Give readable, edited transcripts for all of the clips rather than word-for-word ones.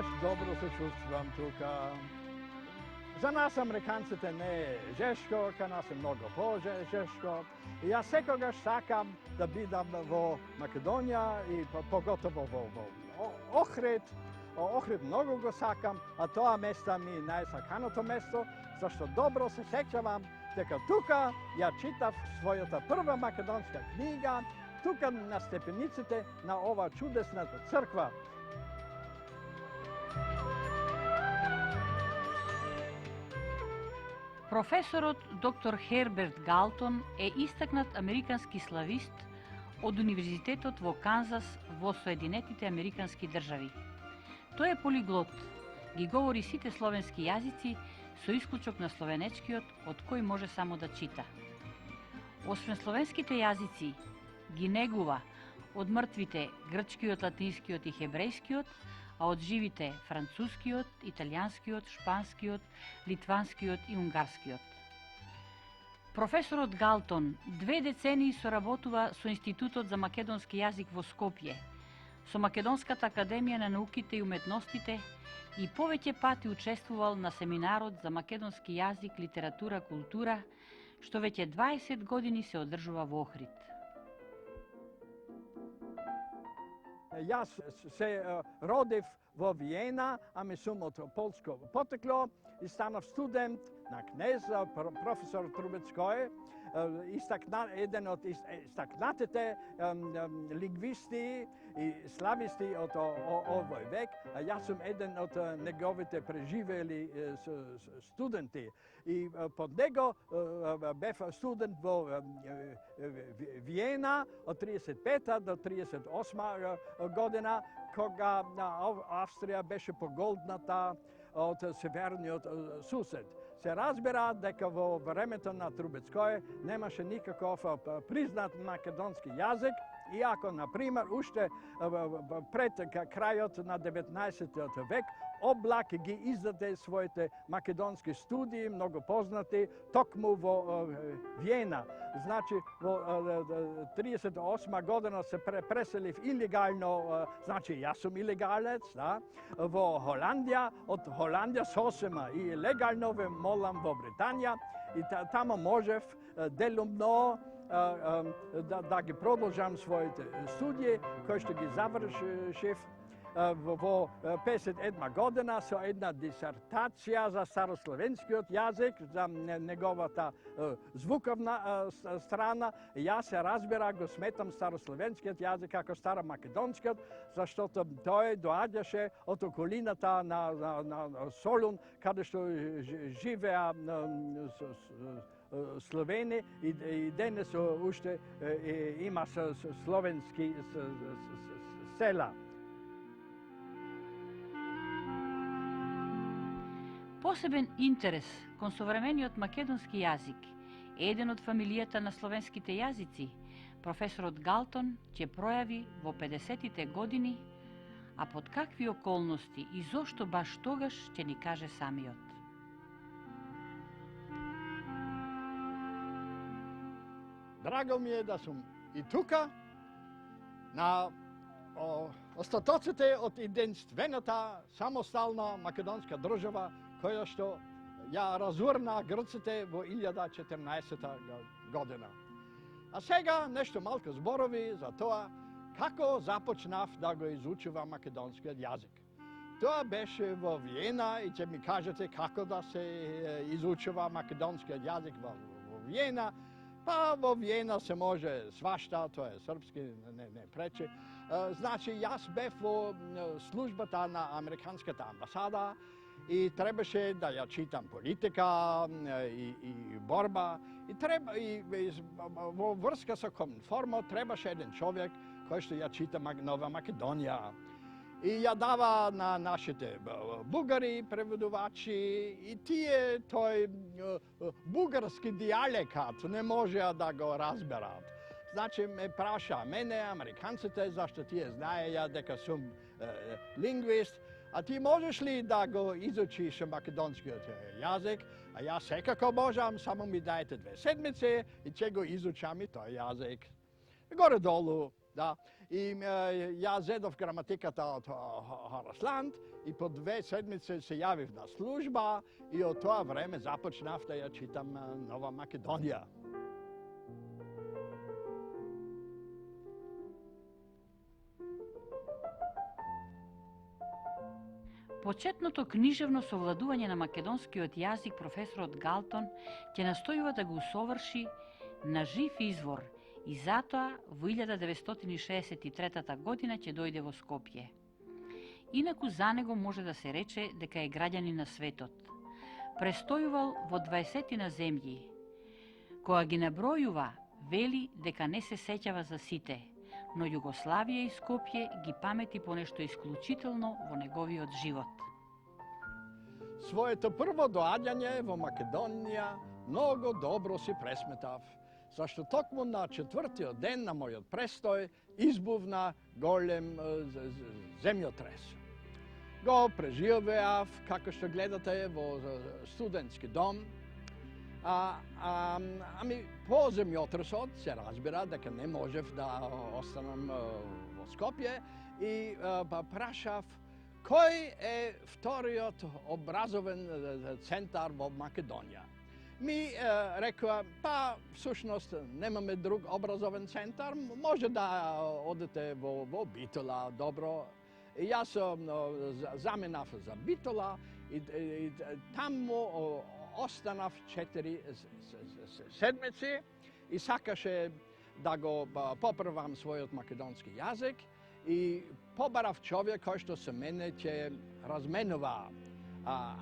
Baš dobro se čuствам тука. За нас, американците, не е жешко, кај нас е многу по-жешко. И јас секогаш сакам да бидам во Македонија и поготово во Охрид. Охрид многу го сакам, а тоа место ми е најсаканото место, зашто добро се сеќавам дека тука ја читав својата прва македонска книга, тука на степениците на ова чудесната црква. Професорот доктор Херберт Галтон е истакнат американски славист од Универзитетот во Канзас во Соединетите Американски држави. Тој е полиглот, ги говори сите словенски јазици со исклучок на словенечкиот, од кој може само да чита. Освен словенските јазици, ги негува од мртвите грчкиот, латинскиот и хебрејскиот, а од живите францускиот, италијанскиот, шпанскиот, литванскиот и унгарскиот. Професорот Галтон 2 децении соработува со Институтот за македонски јазик во Скопје, со Македонската академија на науките и уметностите и повеќе пати учествувал на семинарот за македонски јазик, литература, култура, што веќе 20 години се одржува во Охрид. Јас се родив во Виена, ами сум од полско потекло и станав студент на кнез, професор Трубецкој, еден од истакнатите лингвисти и слависти од овој век, а јас сум еден од неговите преживели студенти. И под него бев студент во Виена од 35 до 38 година, кога Австрија беше поголдната од северниот сусед. Се разбира дека во времето на Трубецкој немаше никаков признат македонски јазик, иако, например, уште пред крајот на 19 век Облак ги издаде своите македонски студии, многу познати, токму во Виена. Значи, во 38 година се преселив илегално, значи јас сум илегалец, да, во Холандија, од Холандија сосема и легално ве молам во Британија и тамо можев делумно да ги продолжам своите студии, кои што ги завршив во 51 година со една дисертација за старословенскиот јазик, за неговата звуковна страна. Јас се разбира го сметам старословенскиот јазик како старомакедонскиот, заштото тој доаѓаше од околината на Солун, каде што живеа Словени и денес уште има словенски села. Посебен интерес кон современиот македонски јазик е еден од фамилијата на словенските јазици, професорот Галтон ќе пројави во 50-тите години, а под какви околности и зошто баш тогаш ќе ни каже самиот. Драго ми е да сум и тука, на остатоците од единствената самостална македонска држава, која што ја разурна грците во 1014 година. А сега нешто малку зборови за тоа како започнав да го изучувам македонскиот јазик. Тоа беше во Виена и ќе ми кажете како да се изучува македонскиот јазик во Виена. Па во Виена се може свашта, тоа е српски, не пречи. Значи, јас бев во службата на Американската амбасада и требаше да ја читам политика и борба. И во врска со Коминформо требаше еден човек кој што ја чита Нова Македонија. И ја дава на нашите бугари, преводувачи, и тие тој бугарски дијалектот не можеа да го разберат. Значи ме праша мене, американците, зашто тие знаеја дека сум лингвист, а ти можеш ли да го изучиш македонскиот јазик? А јас секако можам, само ми дајте 2 седмици и ќе го изучам и тој јазик. Горе-долу, да. И ја зедов граматиката од Хорасланд и по 2 седмици се јавив на служба и од тоа време започнав да ја читам Нова Македонија. Почетното книжевно совладување на македонскиот јазик професорот Галтон ќе настојува да го усоврши на жив извор и затоа во 1963 година ќе дојде во Скопје. Инаку за него може да се рече дека е граѓанин на светот. Престојувал во 20 на земји. Кога ги набројува, вели дека не се сеќава за сите, но Југославија и Скопје ги памети по нешто исклучително во неговиот живот. Своето прво доаѓање во Македонија многу добро си пресметав, зашто токму на 4-тиот ден на мојот престој избувна голем земјотрес. Го преживеав, како што гледате, во студентски дом. Ами по земјотресот се разбира дека не можев да останам во Скопје и прашав кој е вториот образовен центар во Македонија. Ми рекоа, па всушност немаме друг образовен центар, може да одете во Битола, добро. И јас заминав за Битола и таму останав 4 седмици и сакаше да го поправам својот македонски јазик и побарав човек кој што со мене ќе разменува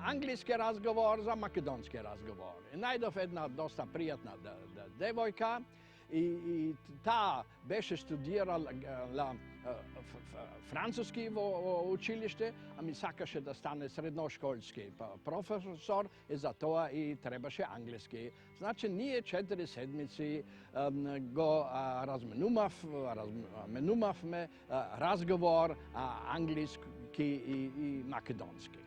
англиски разговор за македонски разговор. И најдов една доста пријатна девојка и таа беше студирала француски во училиште, а ми сакаше да стане средношколски професор и за тоа и требаше англиски. Значи, ние 4 седмици го разменувавме разговор англиски и македонски.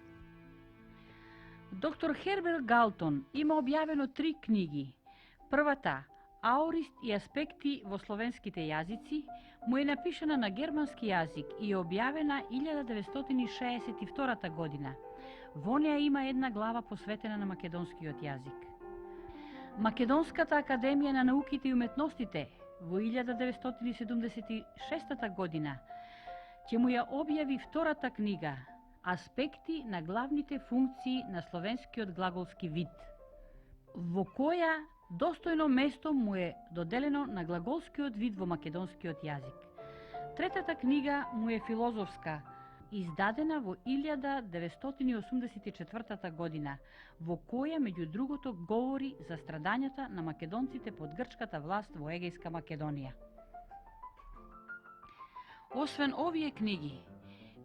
Доктор Херберт Галтон има објавено 3 книги. Првата, Аурист и аспекти во словенските јазици, му е напишана на германски јазик и е објавена 1962 година. Во неа има една глава посветена на македонскиот јазик. Македонската академија на науките и уметностите во 1976 година ќе му ја објави втората книга Аспекти на главните функции на словенскиот глаголски вид, во која достојно место му е доделено на глаголскиот вид во македонскиот јазик. Третата книга му е филозофска, издадена во 1984 година, во која меѓу другото говори за страдањата на македонците под грчката власт во Егејска Македонија. Освен овие книги,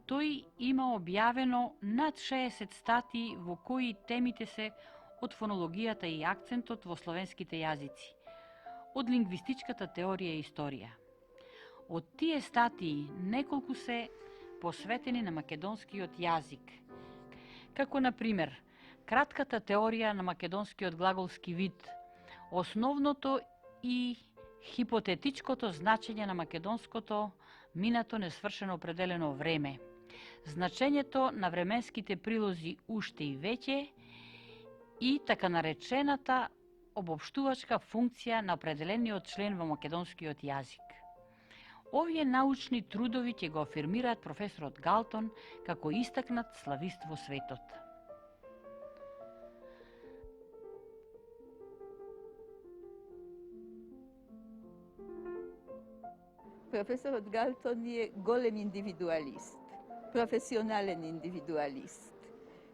тој има објавено над 60 статии во кои темите се од фонологијата и акцентот во словенските јазици, од лингвистичката теорија и историја. Од тие статии неколку се посветени на македонскиот јазик, како например кратката теорија на македонскиот глаголски вид, основното и хипотетичкото значење на македонското минато несвршено определено време, значењето на временските прилози уште и веќе и така наречената обобштувачка функција на определениот член во македонскиот јазик. Овие научни трудови ќе го афирмираат професорот Галтон како истакнат славист во светот. Професорот Галтон е голем индивидуалист, професионален индивидуалист.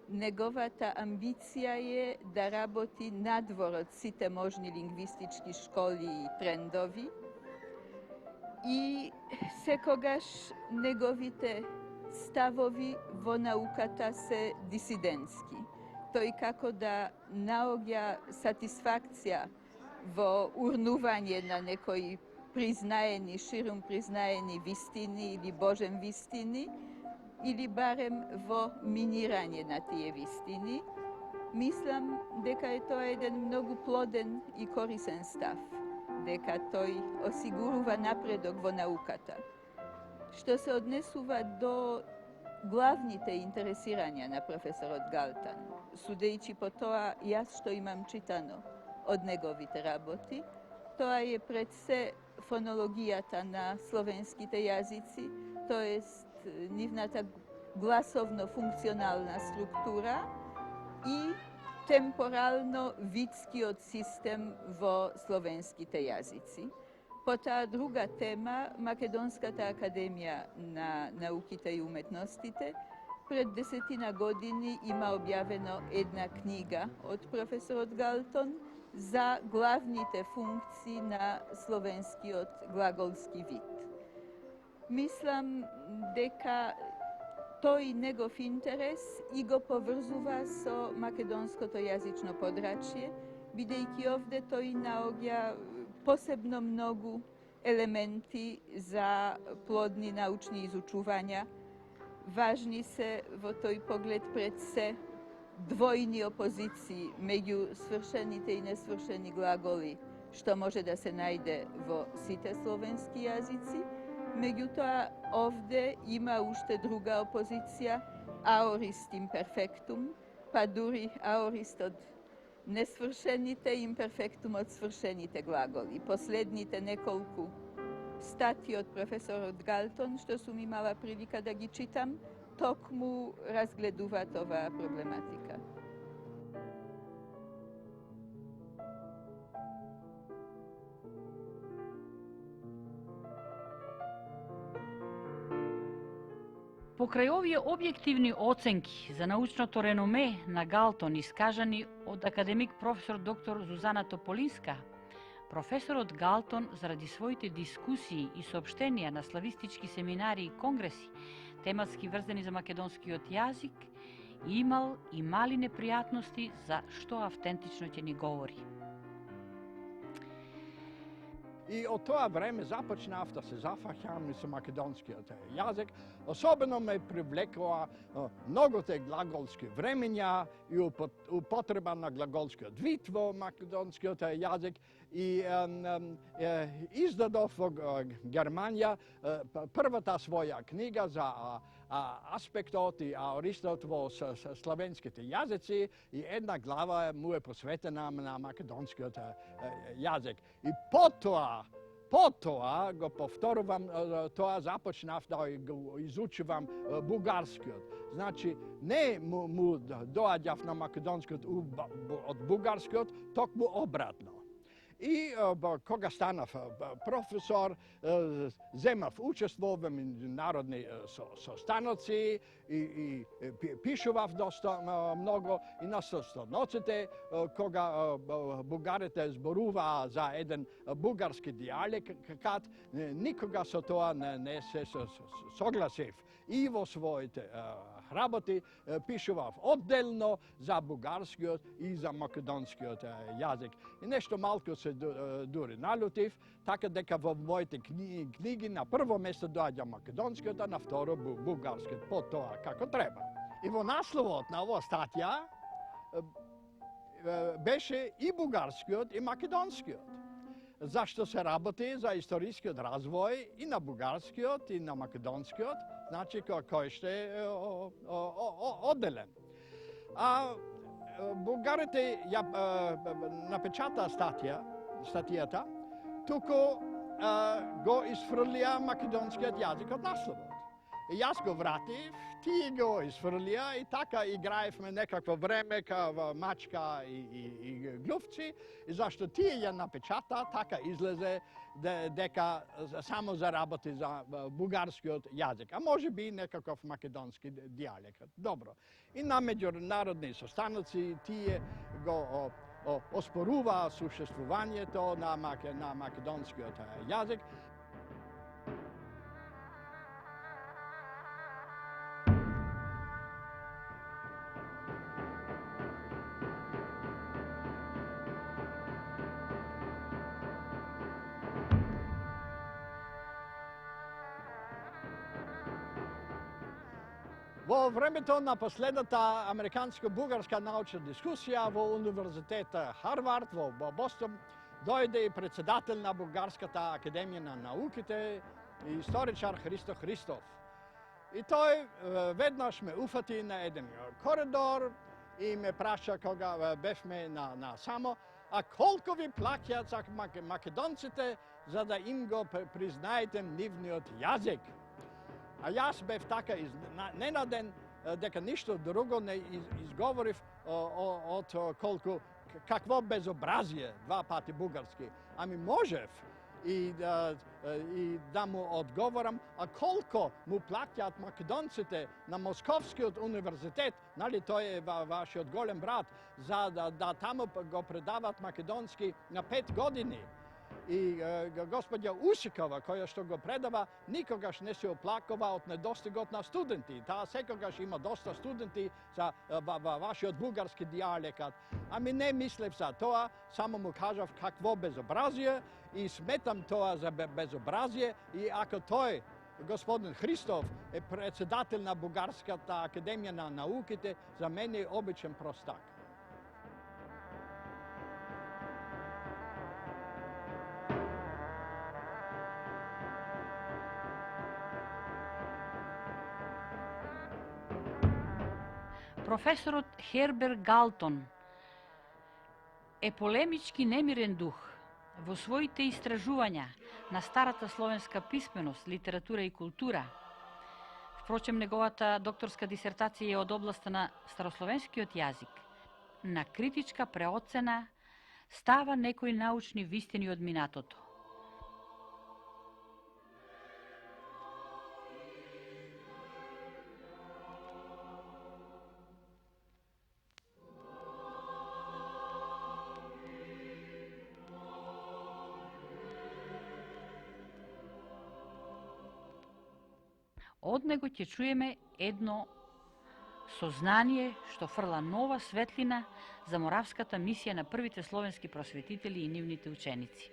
Неговата амбиција е да работи надвор од сите можни лингвистички школи и трендови и секогаш неговите ставови во науката се дисидентски. Тој како да наоѓа сатисфакција во урнување на некои признаени, ширум признаени вистини или божен вистини, или барем во минирање на тие вистини. Мислам дека е тоа еден многу плоден и корисен став, дека тој осигурува напредок во науката. Што се однесува до главните интересирања на професорот Галтон, судејќи по тоа јас што имам читано од неговите работи, тоа е пред се фонологијата на словенските јазици, тоест нивната гласовно-функционална структура и темпорално-витскиот систем во словенските јазици. По таа друга тема, Македонската академија на науките и уметностите пред 10 години има објавено една книга од професорот Галтон за главните функции на словенскиот глаголски вид. Мислам дека тој негов интерес и го поврзува со македонското јазично подрачје, бидејќи овде тој наоѓа посебно многу елементи за плодни научни изучувања. Важни се во тој поглед пред се двојни опозиции меѓу свршените и несвршени глаголи, што може да се најде во сите словенски јазици. Меѓутоа, овде има уште друга опозиција, аорист имперфектум, па дури аорист од несвршените и имперфектум од свршените глаголи. Последните неколку статии од професорот Галтон, што сум имала прилика да ги читам, токму разгледуваат оваа проблематика. Покрај овие објективни оценки за научното реноме на Галтон, искажани од академик професор доктор Зузана Тополинска, професорот Галтон, заради своите дискусии и соопштенија на славистички семинари и конгреси, тематски врзани за македонскиот јазик, имал и мали непријатности за што автентично ќе ни говори. И од тоа време започнав да се зафаќам и со македонскиот јазик. Особено ме привлекува многоте глаголски времења и употреба на глаголскиот вид во македонскиот јазик. И издадов во Германија првата своја книга за аспектот и аористот во славенските јазици и една глава му е посветена на македонскиот јазик. И потоа го повторувам, тоа започнав да го изучувам бугарскиот. Значи, не му доаѓав на македонскиот од бугарскиот, токму обратно. И кога станав професор, земав учество во меѓународни состаноци и пишував доста многу и на состаноците, кога бугарите зборуваа за еден бугарски дијалект, никога со тоа не се согласив. И во своите работи пишував одделно за бугарскиот и за македонскиот јазик. И нешто малку се дури налутив, така дека во моите книги на прво место доаѓа македонскиот, а на второ бугарскиот, по тоа како треба. И во насловот на оваа статија беше и бугарскиот и македонскиот. Зашто се работи за историскиот развој и на бугарскиот и на македонскиот, значи кој што е одделен. А бугарите ја напечата статијата, туку го изфрлија македонскиот јазик од насловот. И јас го вратив, тие го изфрлија и така играевме некакво време као мачка и глувци, и зашто тие ја напечата, така излезе дека само заработи за бугарскиот јазик, а може би некаков македонски дијалект. Добро. И на меѓународни состаноци тие го оспоруваа существувањето на македонскиот јазик. Во времето на последната американско-бугарска научна дискусија во Универзитет Харвард во Бостон дојде и председател на Бугарската академија на науките и историчар Христо Христов. И тој веднаш ме уфати на еден коридор и ме праша кога бевме на само, а колку ви плаќаат за македонците за да им го признаете нивниот јазик. А јас бев така ненаден дека ништо друго не изговорив од колку какво безобразие, 2 пати бугарски. Ами можев и да му одговорам, а колко му плаќаат македонците на Московскиот универзитет, нали тој е вашиот голем брат, за да таму го предават македонски на 5 години. И господја Усикова, која што го предава, никогаш не се оплакува од недостигот на студенти. Таа секогаш има доста студенти за вашиот бугарски дијалектот. Ами не мислев за тоа, само му кажав какво безобразие и сметам тоа за безобразие и ако тој, господин Христов, е председател на Бугарската академија на науките, за мене е обичен простак. Професорот Херберт Галтон е полемички немирен дух во своите истражувања на старата словенска писменост, литература и култура. Впрочем, неговата докторска дисертација е од областа на старословенскиот јазик. На критичка преоцена става некои научни вистини од минатото. Од него ќе чуеме едно сознание што фрла нова светлина за моравската мисија на првите словенски просветители и нивните ученици.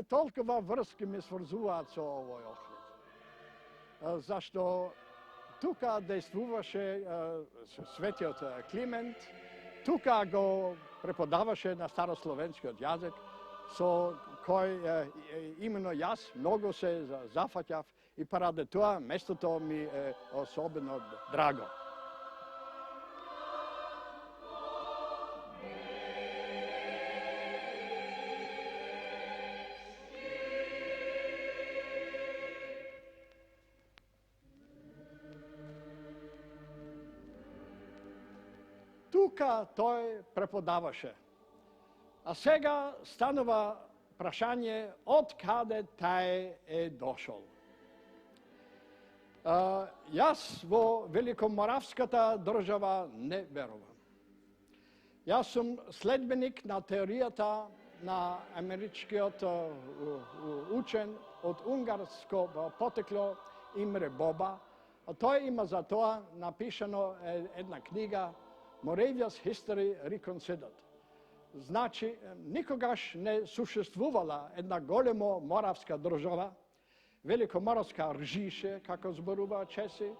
Толкова врски ме сврзуваат со овој Охрид. Зашто тука действуваше светиот Климент, тука го преподаваше на старословенскиот јазик, со кој именно јас многу се зафаќав и поради тоа местото ми е особено драго. Тука тој преподаваше. А сега станува прашање од каде тај е дошол. Јас во Великоморавската држава не верувам. Јас сум следбеник на теоријата на америчкиот учен од унгарско потекло Имре Боба, а тој има за тоа напишано една книга Moravia's History Reconsidered. Значи, никогаш не существувала една големо моравска држава, Великоморавска Ржише, како зборува чеси.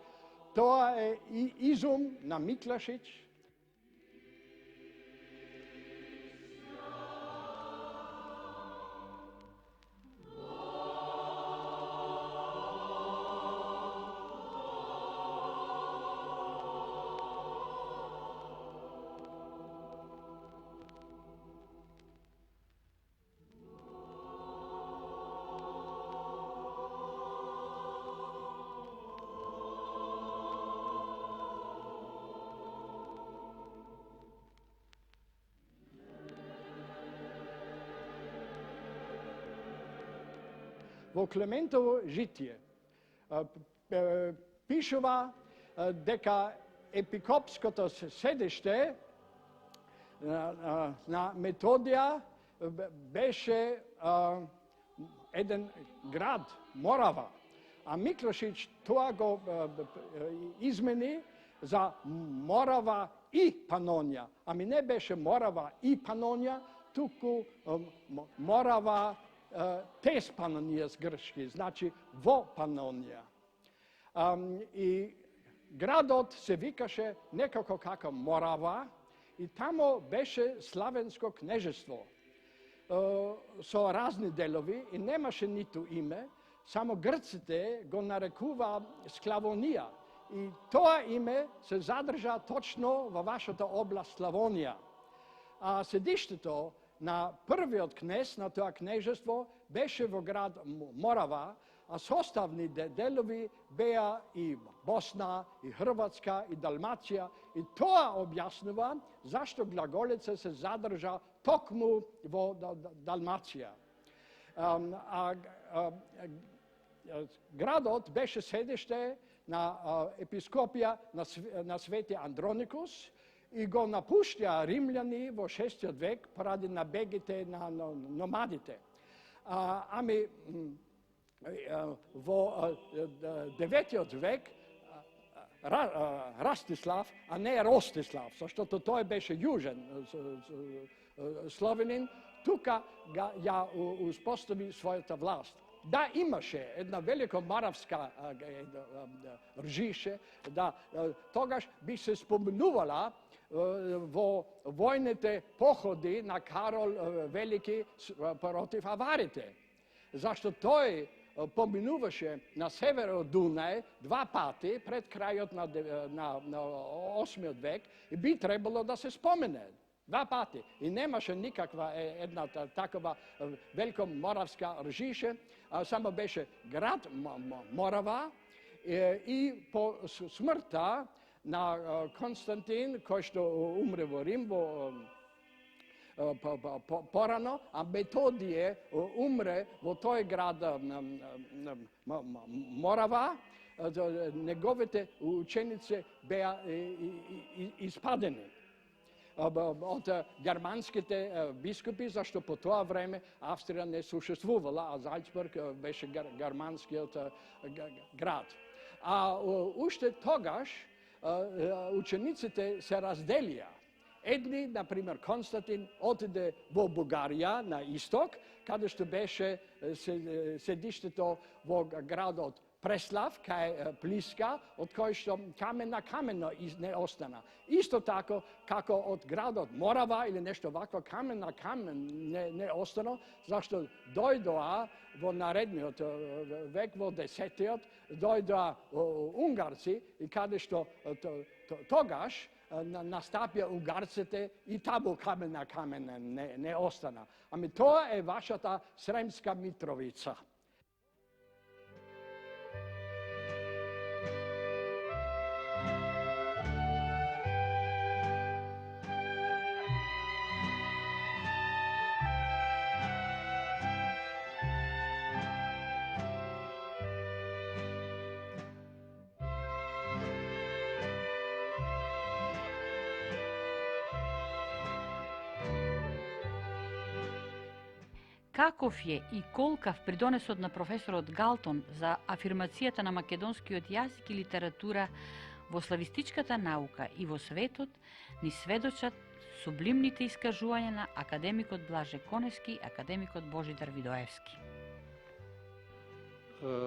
Тоа е и изум на Миклашич. Во Клементово житие пишува дека епископското седиште на Методија беше еден град, Морава, а Миклашич тоа го измени за Морава и Панонија. Ами не беше Морава и Панонија, туку Морава тез Панонија с грчки, значи во Панонија. И градот се викаше некако како Морава и тамо беше славенско кнежество со разни делови и немаше ниту име, само грците го нарекува Склавонија. И тоа име се задржа точно во вашата област Славонија. А седиштето на првиот кнез на тоа кнежество беше во град Морава, а составни делови беа и Босна, и Хрватска, и Далмација. И тоа објаснува зашто глаголица се задржа токму во Далмација. Градот беше седиште на епископија на Свети Андроникус и го напуштија римљани во 6 век поради набегите на номадите. Ами во 9 век Растислав, а не Ростислав, заштото тој беше јужен словенин, тука ја успостави својата власт. Да, имаше една велико маравска ржише, да тогаш би се споменувала во војните походи на Карол Велики против аварите. Зашто тој поминуваше на север од Дунај 2 пати пред крајот на 8 век и би требало да се спомене. 2 пати. И немаше никаква една такова велико моравска ржише, само беше град Морава и по смртта на Константин, кој што умре во Рим порано, а Методие умре во тој град Морава, неговите ученици беа испадени од германските бискупи, зашто по тоа време Австрија не существувала, а Зальцбург беше германскиот град. А уште тогаш учениците се разделија. Едни, например, Константин отиде во Бугарија на исток, каде што беше седиштето во градот Преслав, кај Плиска, од кој што камен на камено не остана. Исто тако, како од градот Морава или нешто вакво, камен на камен не остано, зашто дојдоа во наредниот век, во 10-тиот, дојдоа унгарци, и каде што тогаш настапија унгарците и табу камен на камен не остана. Ами тоа е вашата Сремска Митровица. Каков е и колкав придонесот на професорот Галтон за афирмацијата на македонскиот јазик и литература во славистичката наука и во светот, ни сведочат сублимните искажувања на академикот Блаже Конески и академикот Божидар Видоевски.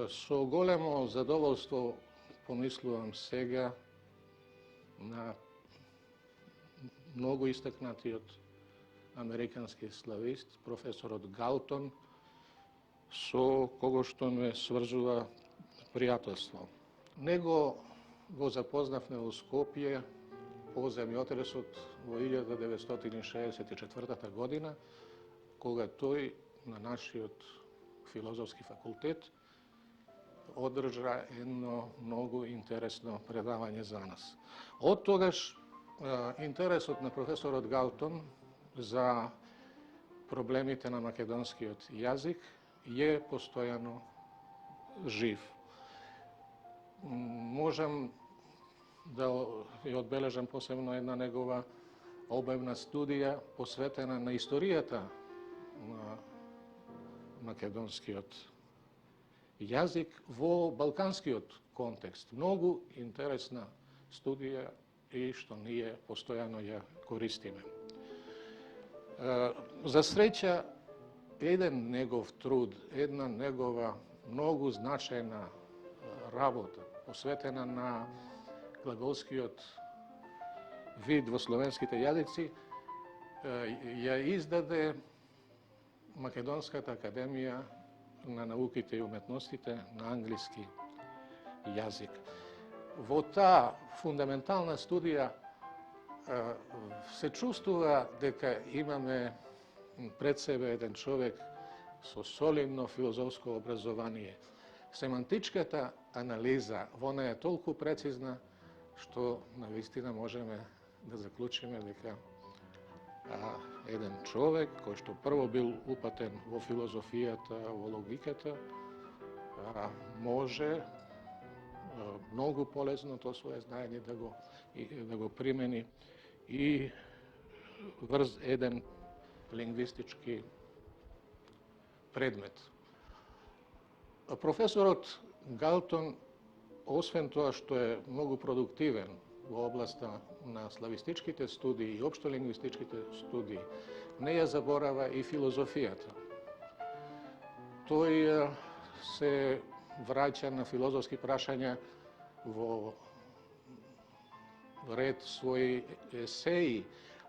Со големо задоволство помислувам сега на многу истакнатиот американски славист, професорот Галтон, со кого што ме сврзува пријателство. Него го запознавме во Скопје по земјотресот во 1964 година, кога тој на нашиот филозофски факултет одржа едно многу интересно предавање за нас. Од тогаш интересот на професорот Галтон за проблемите на македонскиот јазик е постојано жив. Можам да ја одбележам посебно една негова обемна студија посветена на историјата на македонскиот јазик во балканскиот контекст. Многу интересна студија и што ние постојано ја користиме. За среќа, еден негов труд, една негова многу значајна работа, посветена на глаголскиот вид во словенските јазици, ја издаде Македонската академија на науките и уметностите на англиски јазик. Во таа фундаментална студија се чувствува дека имаме пред себе еден човек со солидно филозофско образование. Семантичката анализа во неја е толку прецизна што навистина можеме да заклучиме дека еден човек кој што прво бил упатен во филозофијата, во логиката, може многу полезно тоа свое знаење да го примени и врз еден лингвистички предмет. Професорот Галтон, освен тоа што е многу продуктивен во областа на славистичките студии и општо лингвистичките студии, не ја заборава и филозофијата. Тој се враќа на филозофски прашања во ред своји есеи,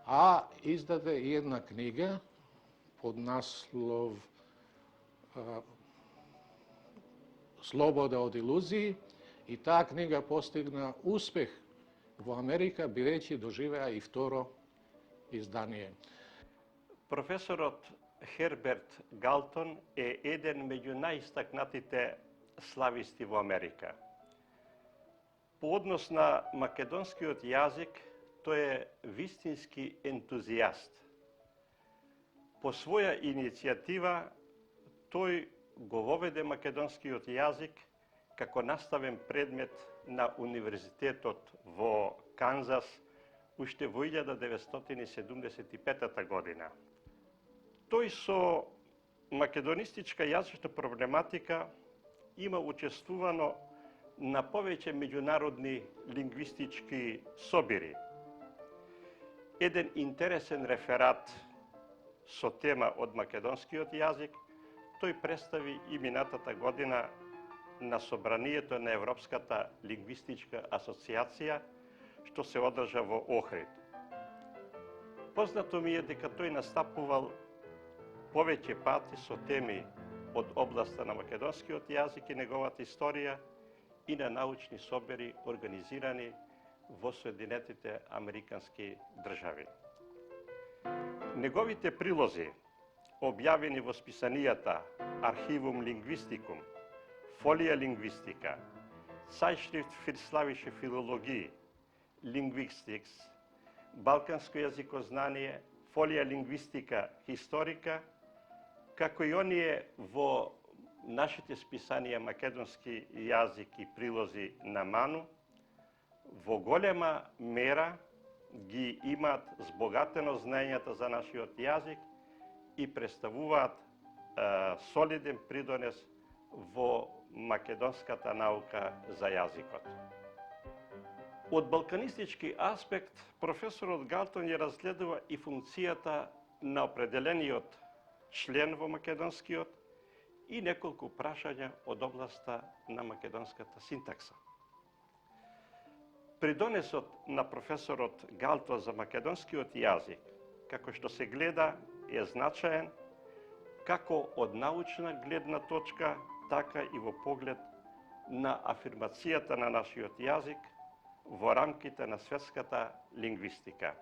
а издаде и една книга под наслов Слобода од илузии, и таа книга постигна успех во Америка, бидејќи доживеа и второ издание. Професорот Херберт Галтон е еден меѓу најистакнатите слависти во Америка. По однос на македонскиот јазик, тој е вистински ентузијаст. По своја иницијатива, тој го воведе македонскиот јазик како наставен предмет на Универзитетот во Канзас уште во 1975 година. Тој со македонистичка јазична проблематика има учествувано на повеќе меѓународни лингвистички собири. Еден интересен реферат со тема од македонскиот јазик тој представи и минатата година на собранието на Европската лингвистичка асоциација, што се одржа во Охрид. Познато ми е дека тој настапувал повеќе пати со теми од областа на македонскиот јазик и неговата историја и на научни собери организирани во Соединетите Американски држави. Неговите прилози, објавени во списанијата Архивум Linguisticum, Folia Linguistica, Zeitschrift für slawische Philologie, Linguistics, Балканско јазикознание, Folia Linguistica Historica, како и оние во нашите списанија македонски јазик и прилози на Ману, во голема мера ги имаат збогатено знаењата за нашиот јазик и представуваат солиден придонес во македонската наука за јазикот. Од балканистички аспект, професорот Галтон ја разгледува и функцијата на определениот член во македонскиот и неколку прашања од областа на македонската синтакса. Придонесот на професорот Галтон за македонскиот јазик, како што се гледа, е значаен како од научна гледна точка, така и во поглед на афирмацијата на нашиот јазик во рамките на светската лингвистика.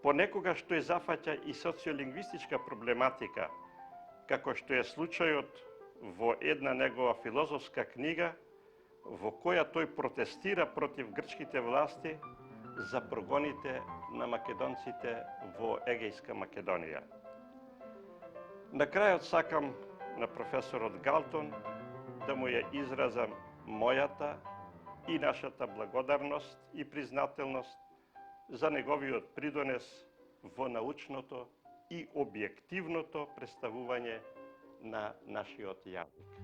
Понекогаш тој зафаќа и социолингвистичка проблематика, како што е случајот во една негова филозофска книга, во која тој протестира против грчките власти за прогоните на македонците во Егејска Македонија. На крајот сакам на професорот Галтон да му ја изразам мојата и нашата благодарност и признателност за неговиот придонес во научното и објективното представување на нашиот јазик.